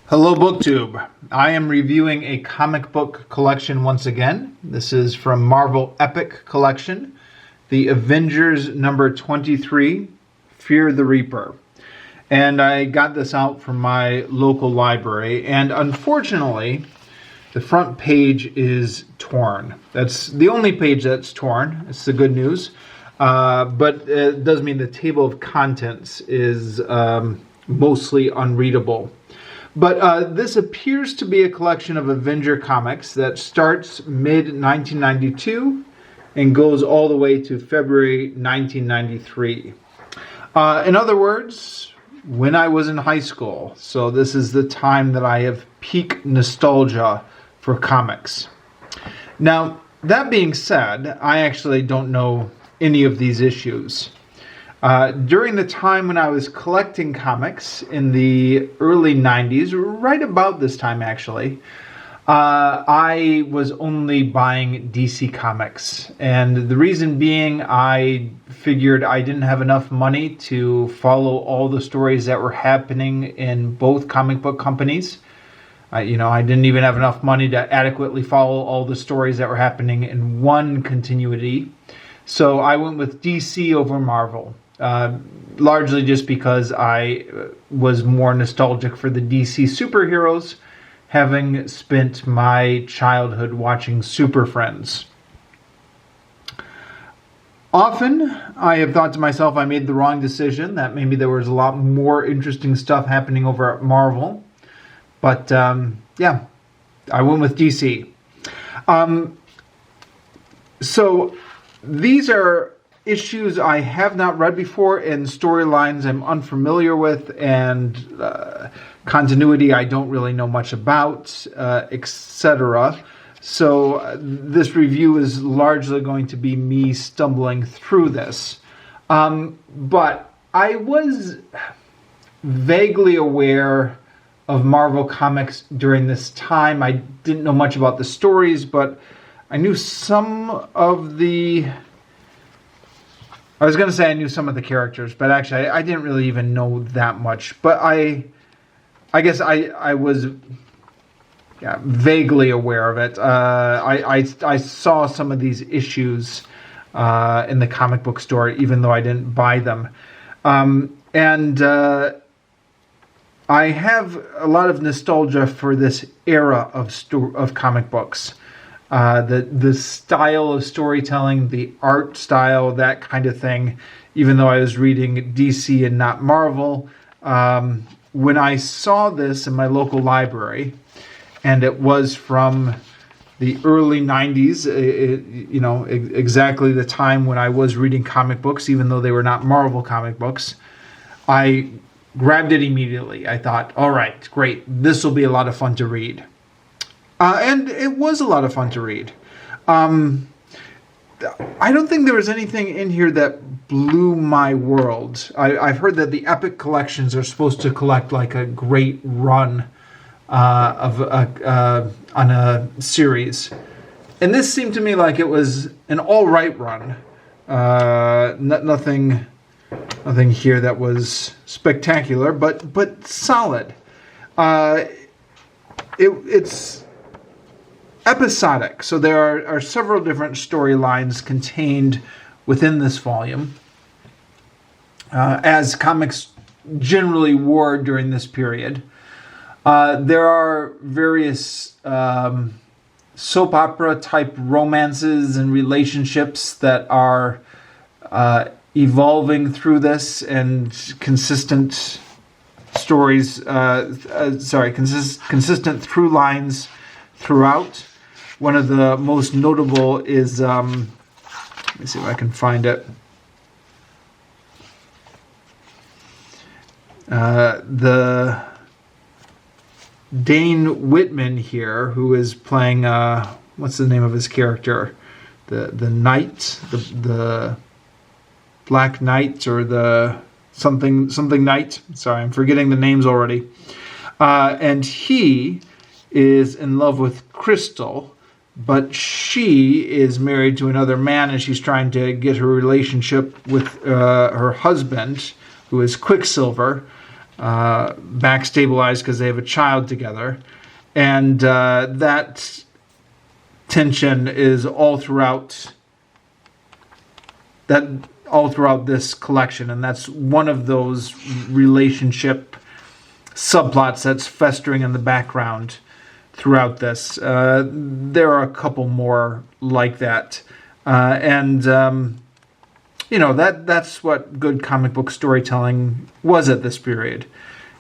Hello BookTube. I am reviewing a comic book collection once again. This is from Marvel Epic Collection, the Avengers number 23, Fear the Reaper. And I got this out from my local library, and unfortunately, the front page is torn. That's the only page that's torn. It's the good news. But it does mean the table of contents is mostly unreadable. But this appears to be a collection of Avenger comics that starts mid-1992 and goes all the way to February 1993. In other words, when I was in high school. So this is the time that I have peak nostalgia for comics. Now, that being said, I actually don't know any of these issues. During the time when I was collecting comics in the early 90s, right about this time actually, I was only buying DC comics. And the reason being, I figured I didn't have enough money to follow all the stories that were happening in both comic book companies. I didn't even have enough money to adequately follow all the stories that were happening in one continuity. So I went with DC over Marvel. Largely just because I was more nostalgic for the DC superheroes, having spent my childhood watching Super Friends. Often, I have thought to myself I made the wrong decision, that maybe there was a lot more interesting stuff happening over at Marvel. But, yeah, I went with DC. So, these are issues I have not read before, and storylines I'm unfamiliar with, and continuity I don't really know much about, etc. So this review is largely going to be me stumbling through this. But I was vaguely aware of Marvel Comics during this time. I didn't know much about the stories, but I knew some of the... I was going to say I knew some of the characters, but actually I didn't really even know that much. But I guess I was vaguely aware of it. I saw some of these issues in the comic book store, even though I didn't buy them. And I have a lot of nostalgia for this era of comic books. The style of storytelling, the art style, that kind of thing, even though I was reading DC and not Marvel, when I saw this in my local library, and it was from the early 90s, exactly the time when I was reading comic books, even though they were not Marvel comic books, I grabbed it immediately. I thought, all right, great, this will be a lot of fun to read. And it was a lot of fun to read. I don't think there was anything in here that blew my world. I've heard that the Epic collections are supposed to collect like a great run on a series. And this seemed to me like it was an all right run. Nothing here that was spectacular, but solid. It's episodic, so there are several different storylines contained within this volume, as comics generally were during this period. There are various soap opera type romances and relationships that are evolving through this, and consistent stories, consistent through lines throughout. One of the most notable is, let me see if I can find it. The Dane Whitman here, who is playing, what's the name of his character? The Knight, the Black Knight, or the something Knight. Sorry, I'm forgetting the names already. And he is in love with Crystal, but she is married to another man, and she's trying to get her relationship with her husband, who is Quicksilver, back stabilized because they have a child together. And that tension is all throughout this collection, and that's one of those relationship subplots that's festering in the background throughout this. There are a couple more like that, and that's what good comic book storytelling was at this period.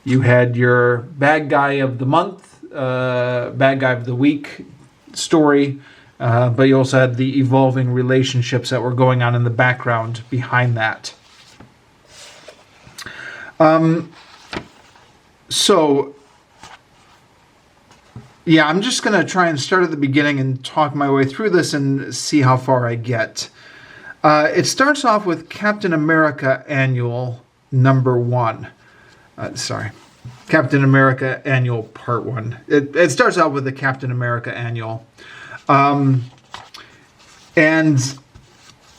You had your bad guy of the month, bad guy of the week story, but you also had the evolving relationships that were going on in the background behind that. So, yeah, I'm just going to try and start at the beginning and talk my way through this and see how far I get. It starts off with Captain America Annual number 1. Captain America Annual Part 1. It starts out with the Captain America Annual. And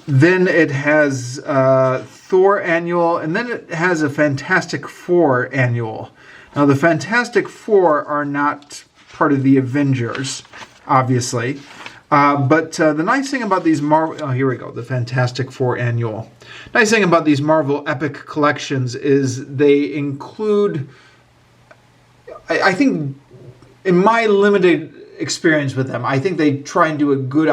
then it has Thor Annual, and then it has a Fantastic Four Annual. Now, the Fantastic Four are not part of the Avengers, obviously. But the nice thing about these Marvel... Oh, here we go. The Fantastic Four Annual. Nice thing about these Marvel Epic collections is they include... I think, in my limited experience with them, I think they try and do a good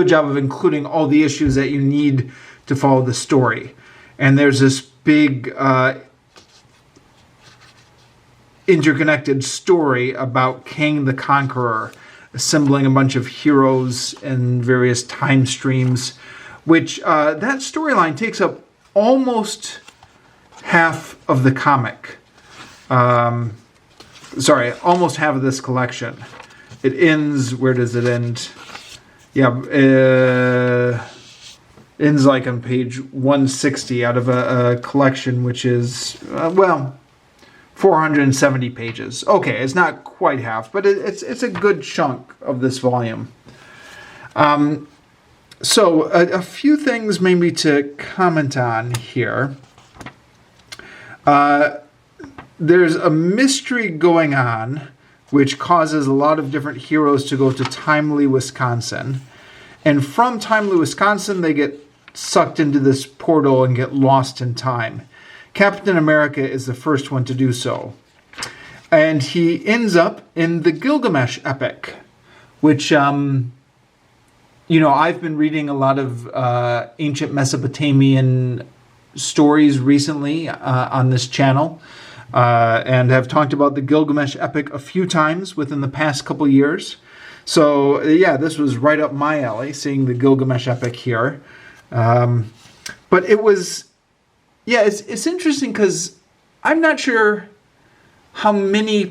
job of including all the issues that you need to follow the story. And there's this big interconnected story about Kang the Conqueror, assembling a bunch of heroes in various time streams, which that storyline takes up almost half of the comic. Almost half of this collection. It ends, where does it end? Yeah, ends like on page 160 out of a collection which is, 470 pages. Okay, it's not quite half, but it's a good chunk of this volume. So a few things maybe to comment on here. There's a mystery going on which causes a lot of different heroes to go to Timely, Wisconsin. And from Timely, Wisconsin, they get sucked into this portal and get lost in time. Captain America is the first one to do so. And he ends up in the Gilgamesh epic, which, I've been reading a lot of ancient Mesopotamian stories recently on this channel. And have talked about the Gilgamesh epic a few times within the past couple years. So, yeah, this was right up my alley, seeing the Gilgamesh epic here. But it was, it's interesting because I'm not sure how many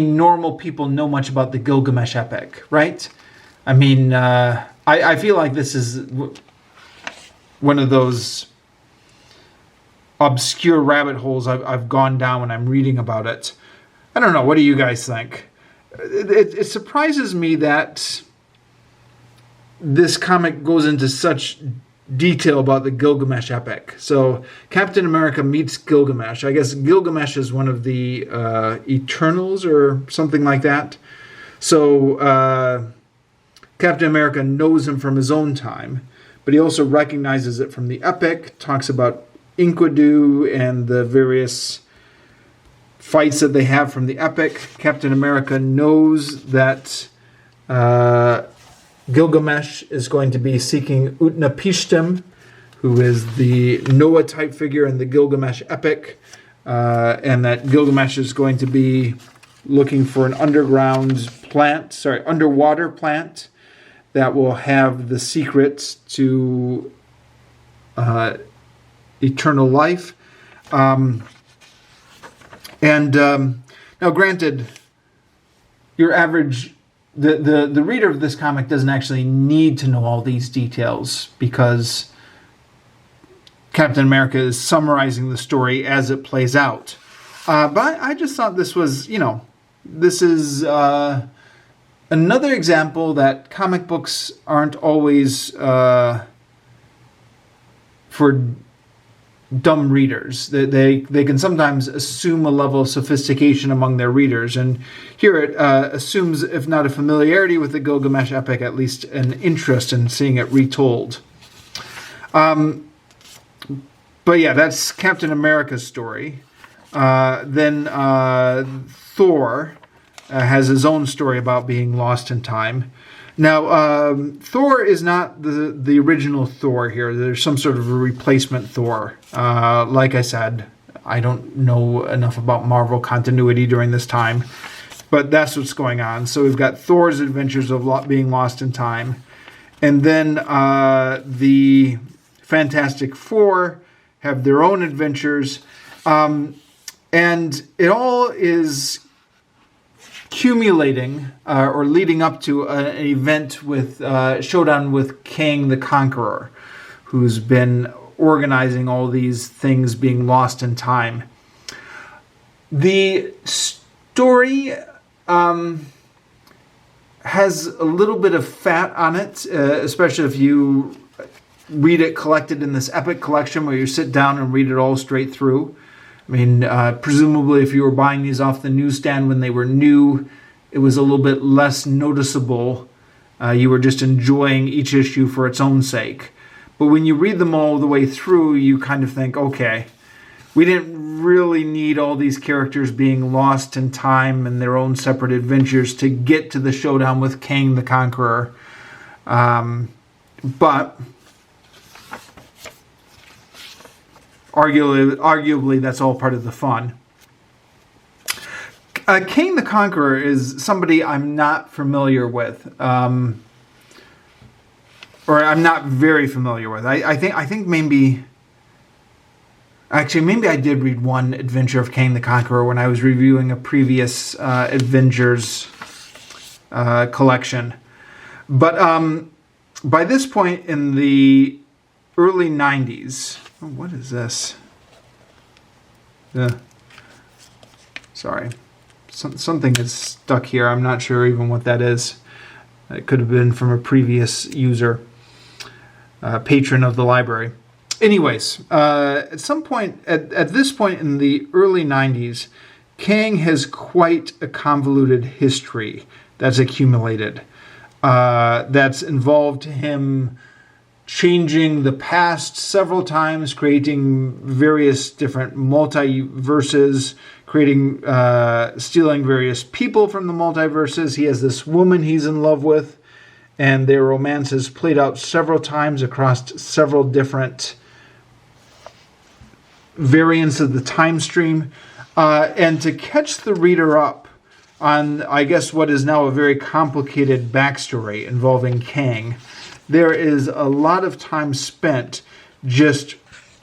normal people know much about the Gilgamesh epic, right? I mean, I feel like this is one of those obscure rabbit holes I've gone down when I'm reading about it. I don't know. What do you guys think? It surprises me that this comic goes into such detail about the Gilgamesh epic. So Captain America meets Gilgamesh. I guess Gilgamesh is one of the Eternals or something like that. So Captain America knows him from his own time, but he also recognizes it from the epic, talks about Enkidu and the various fights that they have from the epic. Captain America knows that Gilgamesh is going to be seeking Utnapishtim, who is the Noah-type figure in the Gilgamesh epic, and that Gilgamesh is going to be looking for an underwater plant that will have the secrets to eternal life. Now, granted, your average, the reader of this comic doesn't actually need to know all these details because Captain America is summarizing the story as it plays out. But I just thought this was, this is another example that comic books aren't always for dumb readers. They can sometimes assume a level of sophistication among their readers, and here it assumes, if not a familiarity with the Gilgamesh epic, at least an interest in seeing it retold. But yeah, that's Captain America's story. Then Thor has his own story about being lost in time. Now, Thor is not the original Thor here. There's some sort of a replacement Thor. Like I said, I don't know enough about Marvel continuity during this time, but that's what's going on. So we've got Thor's adventures of being lost in time. And then the Fantastic Four have their own adventures. And it all is accumulating or leading up to an event with showdown with Kang the Conqueror, who's been organizing all these things being lost in time. The story has a little bit of fat on it, especially if you read it collected in this epic collection where you sit down and read it all straight through. I mean, presumably if you were buying these off the newsstand when they were new, it was a little bit less noticeable. You were just enjoying each issue for its own sake. But when you read them all the way through, you kind of think, okay, we didn't really need all these characters being lost in time and their own separate adventures to get to the showdown with Kang the Conqueror. But arguably, that's all part of the fun. Kang the Conqueror is somebody I'm not familiar with, or I'm not very familiar with. I think maybe I did read one adventure of Kang the Conqueror when I was reviewing a previous Avengers collection. But by this point in the early 90s, oh, what is this? Sorry. Something is stuck here. I'm not sure even what that is. It could have been from a previous user, patron of the library. Anyways, at some point, at this point in the early 90s, Kang has quite a convoluted history that's accumulated. That's involved him changing the past several times, creating various different multiverses, stealing various people from the multiverses. He has this woman he's in love with, and their romance is played out several times across several different variants of the time stream. And to catch the reader up on, I guess, what is now a very complicated backstory involving Kang, there is a lot of time spent just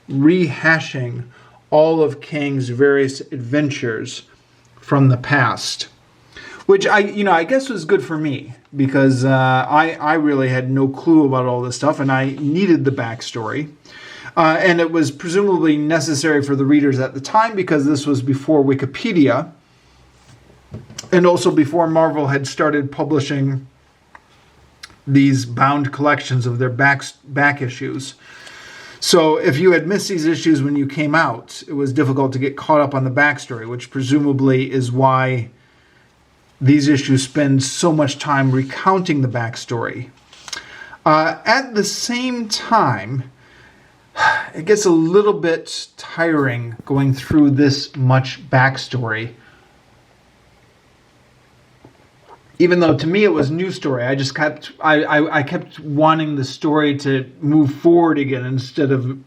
rehashing all of Kang's various adventures from the past, which I guess was good for me because I really had no clue about all this stuff and I needed the backstory. And it was presumably necessary for the readers at the time because this was before Wikipedia and also before Marvel had started publishing these bound collections of their back issues. So if you had missed these issues when you came out, it was difficult to get caught up on the backstory, which presumably is why these issues spend so much time recounting the backstory. At the same time, it gets a little bit tiring going through this much backstory. Even though to me it was new story, I kept wanting the story to move forward again instead of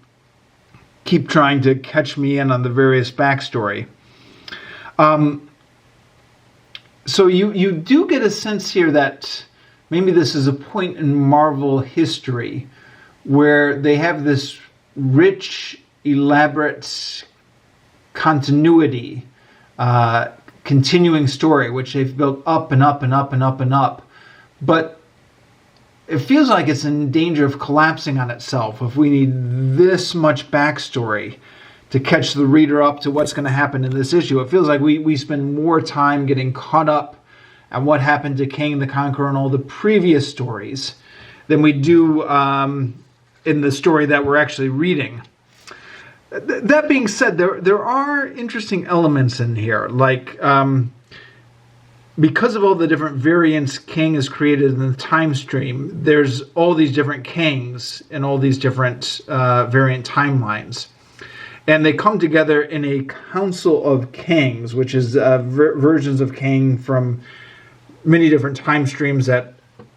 keep trying to catch me in on the various backstory. So you do get a sense here that maybe this is a point in Marvel history where they have this rich, elaborate continuity, continuing story, which they've built up and up and up and up and up. But it feels like it's in danger of collapsing on itself if we need this much backstory to catch the reader up to what's going to happen in this issue. It feels like we spend more time getting caught up at what happened to Kang the Conqueror and all the previous stories than we do in the story that we're actually reading. That being said, there are interesting elements in here, like because of all the different variants Kang has created in the time stream. There's all these different Kangs and all these different variant timelines, and they come together in a council of Kangs, which is versions of Kang from many different time streams that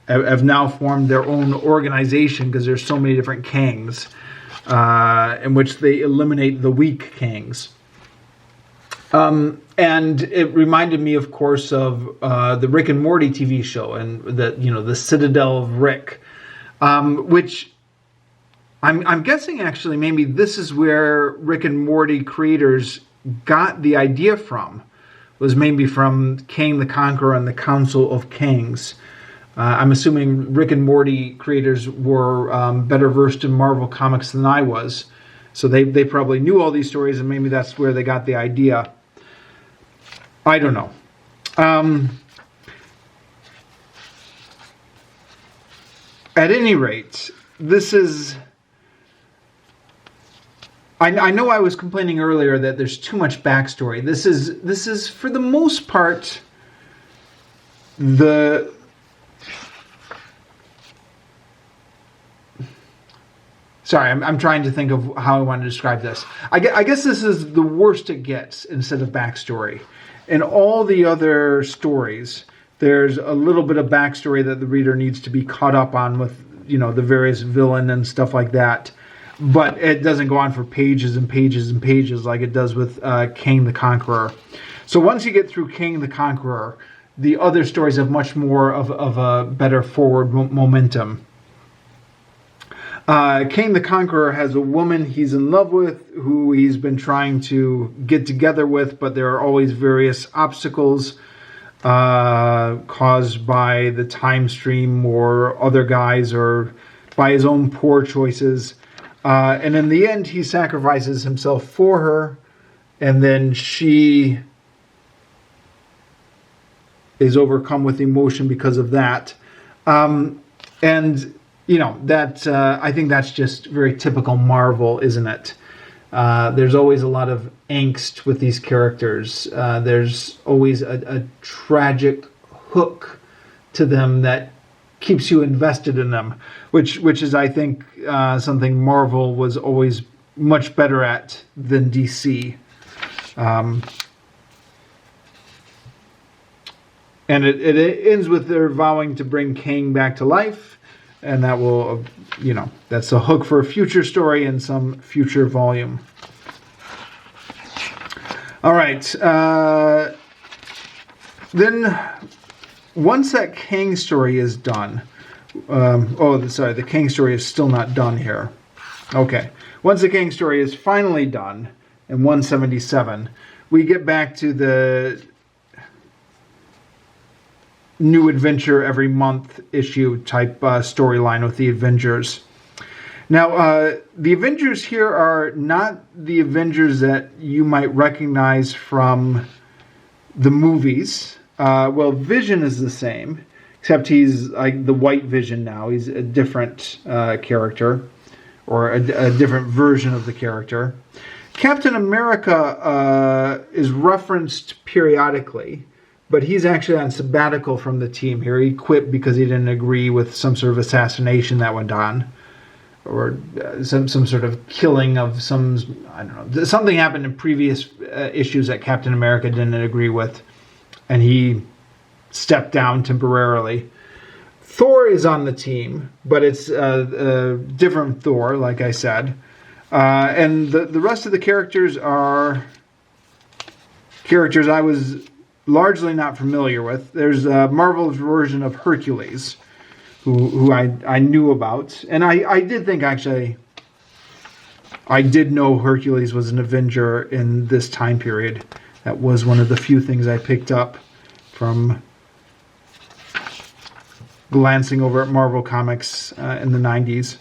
have now formed their own organization because there's so many different Kangs. In which they eliminate the weak Kangs. And it reminded me, of course, of the Rick and Morty TV show and the Citadel of Rick, which I'm guessing actually maybe this is where Rick and Morty creators got the idea from, was maybe from Kang the Conqueror and the Council of Kangs. I'm assuming Rick and Morty creators were better versed in Marvel Comics than I was. So they probably knew all these stories, and maybe that's where they got the idea. I don't know. At any rate, this is... I know I was complaining earlier that there's too much backstory. This is for the most part, Sorry, I'm trying to think of how I want to describe this. I guess this is the worst it gets instead of backstory. In all the other stories, there's a little bit of backstory that the reader needs to be caught up on with, the various villain and stuff like that. But it doesn't go on for pages and pages and pages like it does with Kang the Conqueror. So once you get through Kang the Conqueror, the other stories have much more of a better forward momentum. Kang the Conqueror has a woman he's in love with who he's been trying to get together with, but there are always various obstacles caused by the time stream or other guys or by his own poor choices. And in the end, he sacrifices himself for her, and then she is overcome with emotion because of that. I think that's just very typical Marvel, isn't it? There's always a lot of angst with these characters. There's always a tragic hook to them that keeps you invested in them, which is, I think, something Marvel was always much better at than DC. And it ends with their vowing to bring Kang back to life. And that will, that's a hook for a future story in some future volume. All right. Then, once that Kang story is done, the Kang story is still not done here. Okay. Once the Kang story is finally done, in 177, we get back to the new adventure every month issue type storyline with the Avengers. Now, the Avengers here are not the Avengers that you might recognize from the movies. Vision is the same, except he's like the White Vision now. He's a different character, or a different version of the character. Captain America is referenced periodically, but he's actually on sabbatical from the team here. He quit because he didn't agree with some sort of assassination that went on, or some sort of killing of something happened in previous issues that Captain America didn't agree with, and he stepped down temporarily. Thor is on the team, but it's a different Thor, like I said. And the rest of the characters are characters I was largely not familiar with. There's a Marvel's version of Hercules, who I knew about. And I did think, actually, I did know Hercules was an Avenger in this time period. That was one of the few things I picked up from glancing over at Marvel Comics in the 90s.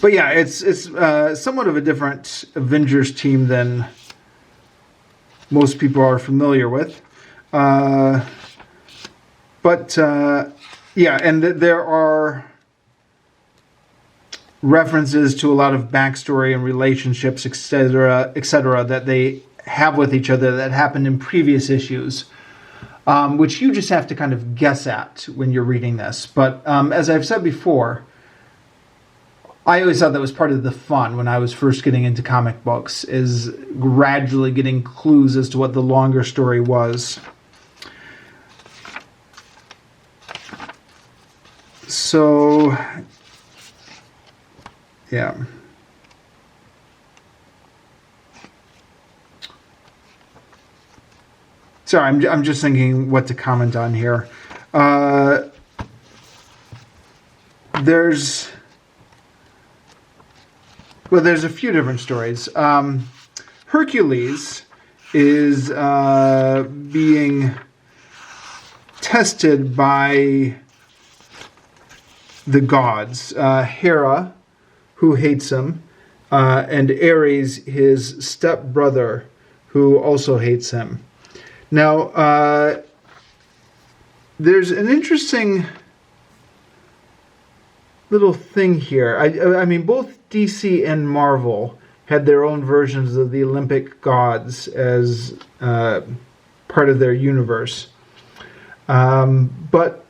But yeah, it's somewhat of a different Avengers team than most people are familiar with. And there are references to a lot of backstory and relationships, etc., that they have with each other that happened in previous issues, which you just have to kind of guess at when you're reading this. But as I've said before, I always thought that was part of the fun when I was first getting into comic books, is gradually getting clues as to what the longer story was. So, yeah. Sorry, I'm just thinking what to comment on here. There's a few different stories. Hercules is being tested by the gods. Hera, who hates him, and Ares, his stepbrother, who also hates him. Now, there's an interesting little thing here. I mean, both DC and Marvel had their own versions of the Olympic gods as part of their universe. But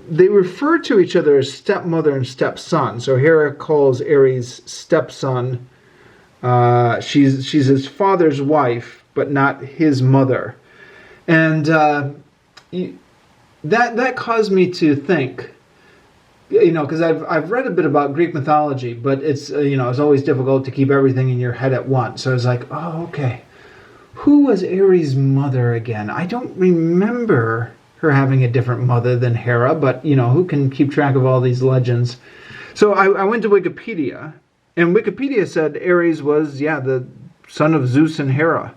they refer to each other as stepmother and stepson. So Hera calls Ares stepson. She's his father's wife, but not his mother. And that caused me to think, because I've read a bit about Greek mythology, but it's it's always difficult to keep everything in your head at once. So I was like, oh, okay, who was Ares' mother again? I don't remember her having a different mother than Hera, but who can keep track of all these legends? So I went to Wikipedia, and Wikipedia said Ares was the son of Zeus and Hera.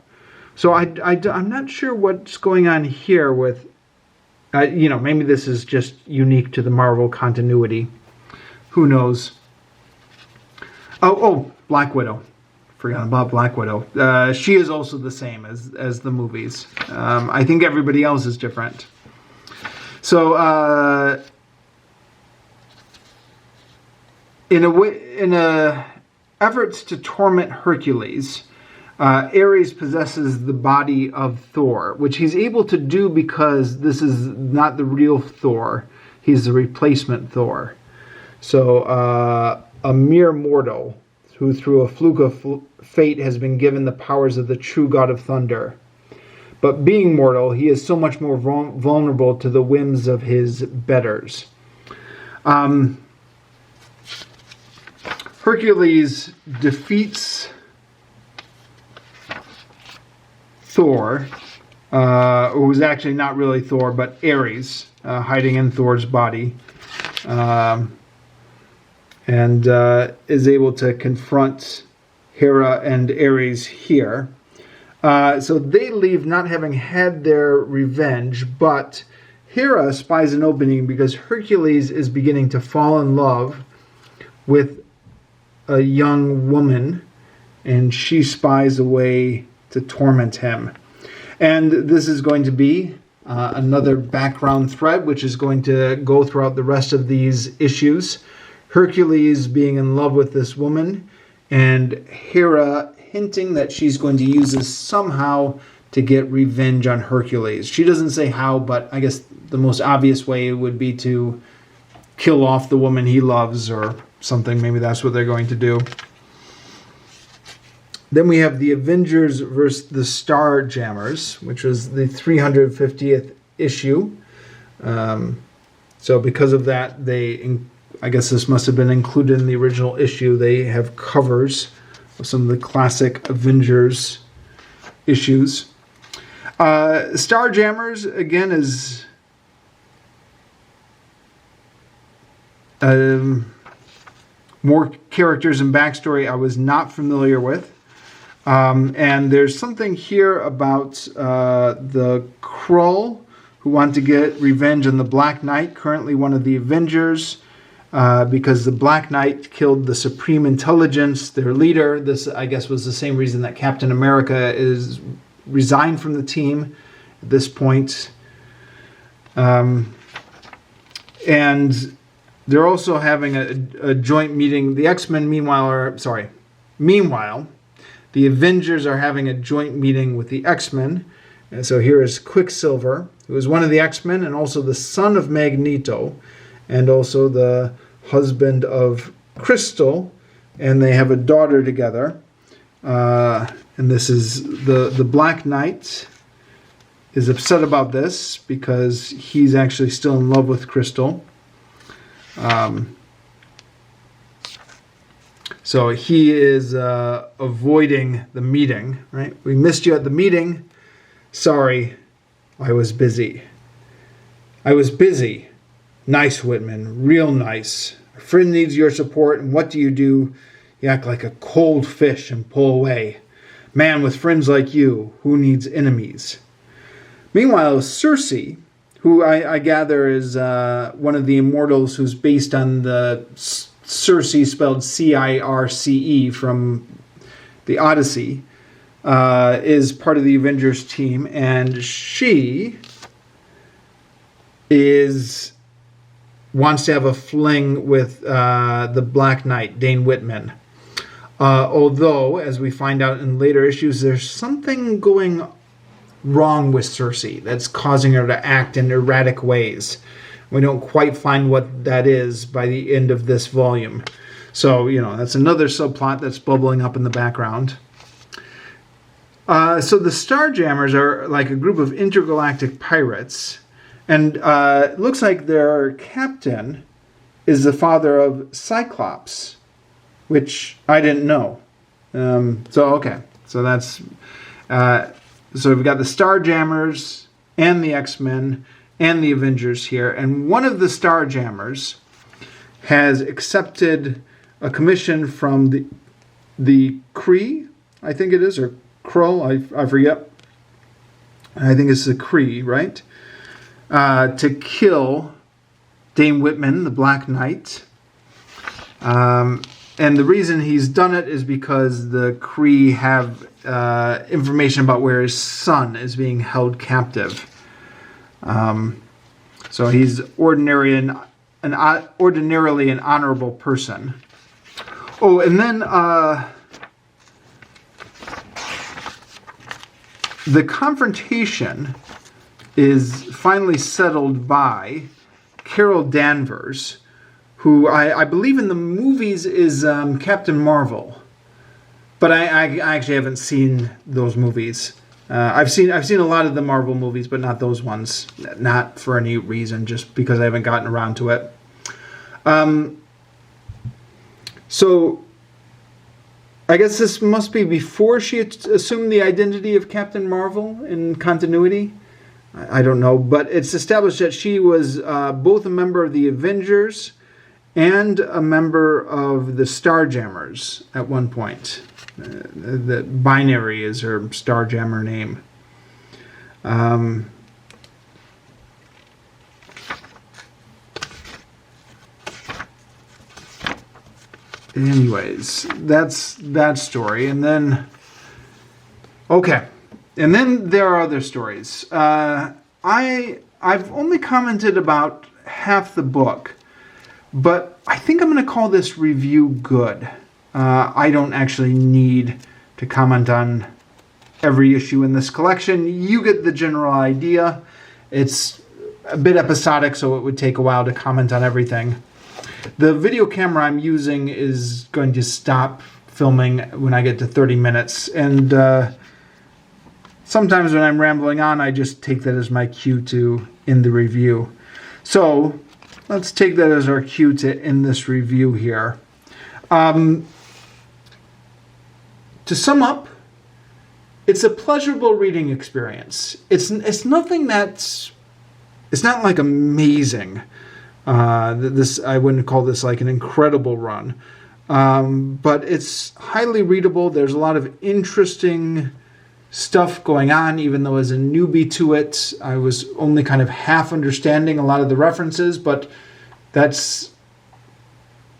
So I'm not sure what's going on here with. Maybe this is just unique to the Marvel continuity. Who knows? Oh, Black Widow. Forgot about Black Widow. She is also the same as the movies. I think everybody else is different. So, in efforts to torment Hercules, Ares possesses the body of Thor, which he's able to do because this is not the real Thor. He's the replacement Thor. So a mere mortal who through a fluke of fate has been given the powers of the true god of thunder. But being mortal, he is so much more vulnerable to the whims of his betters. Hercules defeats Thor, who was actually not really Thor, but Ares, hiding in Thor's body, and is able to confront Hera and Ares here. So they leave not having had their revenge, but Hera spies an opening because Hercules is beginning to fall in love with a young woman, and she spies a way to torment him. And this is going to be another background thread, which is going to go throughout the rest of these issues. Hercules being in love with this woman, and Hera hinting that she's going to use this somehow to get revenge on Hercules. She doesn't say how, but I guess the most obvious way would be to kill off the woman he loves or something. Maybe that's what they're going to do. Then we have the Avengers versus the Starjammers, which was the 350th issue. So because of that, I guess this must have been included in the original issue. They have covers of some of the classic Avengers issues. Starjammers, again, is more characters and backstory I was not familiar with. And there's something here about the Krull, who want to get revenge on the Black Knight, currently one of the Avengers, because the Black Knight killed the Supreme Intelligence, their leader. This, I guess, was the same reason that Captain America is resigned from the team at this point. And they're also having a joint meeting. The X-Men, meanwhile, the Avengers are having a joint meeting with the X-Men. And so here is Quicksilver, who is one of the X-Men and also the son of Magneto, and also the husband of Crystal, and they have a daughter together. And this is the Black Knight is upset about this because he's actually still in love with Crystal. So he is avoiding the meeting, right? We missed you at the meeting. Sorry, I was busy. Nice, Whitman, real nice. A friend needs your support, and what do? You act like a cold fish and pull away. Man, with friends like you, who needs enemies? Meanwhile, Circe, who I gather is one of the immortals who's based on the Circe, spelled Circe, from the Odyssey, is part of the Avengers team, and she wants to have a fling with the Black Knight, Dane Whitman. Although, as we find out in later issues, there's something going wrong with Circe that's causing her to act in erratic ways. We don't quite find what that is by the end of this volume. So, that's another subplot that's bubbling up in the background. So the Starjammers are like a group of intergalactic pirates. And it looks like their captain is the father of Cyclops, which I didn't know. Okay. So that's... so we've got the Starjammers and the X-Men and the Avengers here. And one of the Starjammers has accepted a commission from the Kree, I think it is, or Krull, I forget. I think it's the Kree, right? To kill Dane Whitman, the Black Knight. And the reason he's done it is because the Kree have information about where his son is being held captive. So he's ordinarily an honorable person. Oh, and then the confrontation is finally settled by Carol Danvers, who I believe in the movies is Captain Marvel. But I actually haven't seen those movies. I've seen a lot of the Marvel movies, but not those ones. Not for any reason, just because I haven't gotten around to it. So I guess this must be before she assumed the identity of Captain Marvel in continuity. I don't know, but it's established that she was both a member of the Avengers and a member of the Starjammers at one point. The Binary is her Starjammer name. Anyways, that's that story. And then, okay. And then there are other stories. I've only commented about half the book, but I think I'm going to call this review good. I don't actually need to comment on every issue in this collection. You get the general idea. It's a bit episodic, so it would take a while to comment on everything. The video camera I'm using is going to stop filming when I get to 30 minutes, and sometimes when I'm rambling on, I just take that as my cue to end the review. So let's take that as our cue to end this review here. To sum up, it's a pleasurable reading experience. It's nothing it's not like amazing. I wouldn't call this like an incredible run. But it's highly readable. There's a lot of interesting stuff going on, even though as a newbie to it, I was only kind of half understanding a lot of the references, but I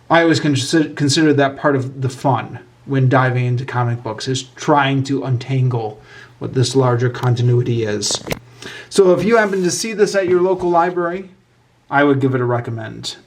always consider that part of the fun when diving into comic books, is trying to untangle what this larger continuity is. So if you happen to see this at your local library, I would give it a recommend.